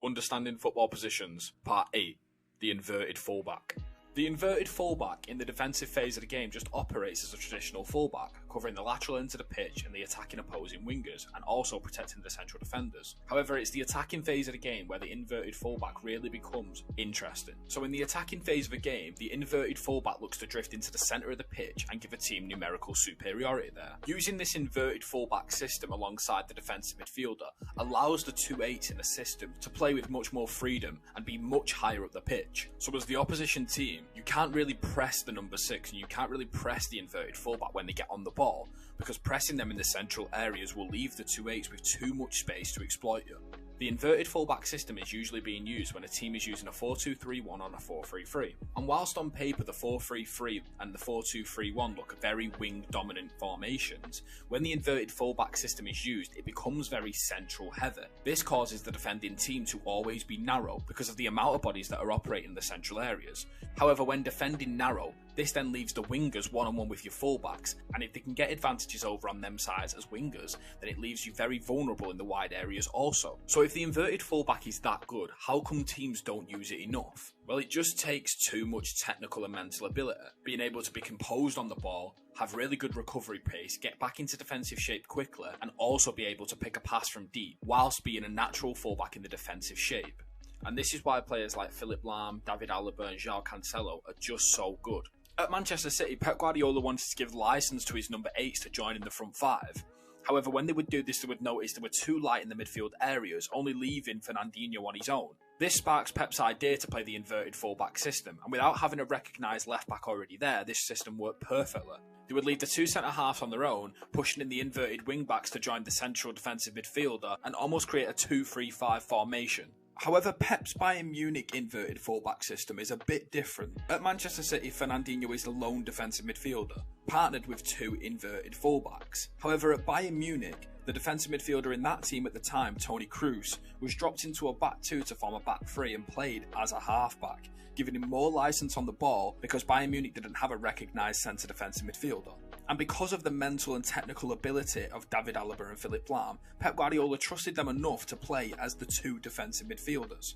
Understanding Football Positions, Part 8, the inverted fullback. The inverted fullback in the defensive phase of the game just operates as a traditional fullback, covering the lateral end of the pitch and the attacking opposing wingers, and also protecting the central defenders. However, it's the attacking phase of the game where the inverted fullback really becomes interesting. So in the attacking phase of a game, the inverted fullback looks to drift into the centre of the pitch and give a team numerical superiority there. Using this inverted fullback system alongside the defensive midfielder allows the 2/8s in the system to play with much more freedom and be much higher up the pitch. So as the opposition team, you can't really press the number 6 and you can't really press the inverted fullback when they get on the ball, because pressing them in the central areas will leave the 2/8s with too much space to exploit you. The inverted fullback system is usually being used when a team is using a 4-2-3-1 on a 4-3-3. And whilst on paper the 4-3-3 and the 4-2-3-1 look very wing dominant formations, when the inverted fullback system is used it becomes very central heavy. This causes the defending team to always be narrow because of the amount of bodies that are operating in the central areas. However, when defending narrow, this then leaves the wingers one-on-one with your fullbacks, and if they can get advantages over on them sides as wingers, then it leaves you very vulnerable in the wide areas also. So if the inverted fullback is that good, how come teams don't use it enough? Well, it just takes too much technical and mental ability. Being able to be composed on the ball, have really good recovery pace, get back into defensive shape quickly, and also be able to pick a pass from deep, whilst being a natural fullback in the defensive shape. And this is why players like Philipp Lahm, David Alaba and João Cancelo are just so good. At Manchester City, Pep Guardiola wanted to give license to his number 8s to join in the front 5. However, when they would do this, they would notice they were too light in the midfield areas, only leaving Fernandinho on his own. This sparks Pep's idea to play the inverted fullback system, and without having a recognised left-back already there, this system worked perfectly. They would leave the 2 centre-halves on their own, pushing in the inverted wing-backs to join the central defensive midfielder, and almost create a 2-3-5 formation. However, Pep's Bayern Munich inverted fullback system is a bit different. At Manchester City, Fernandinho is the lone defensive midfielder, partnered with 2 inverted fullbacks. However, at Bayern Munich, the defensive midfielder in that team at the time, Toni Kroos, was dropped into a back 2 to form a back 3 and played as a halfback, giving him more licence on the ball because Bayern Munich didn't have a recognised centre defensive midfielder. And because of the mental and technical ability of David Alaba and Philipp Lahm, Pep Guardiola trusted them enough to play as the 2 defensive midfielders.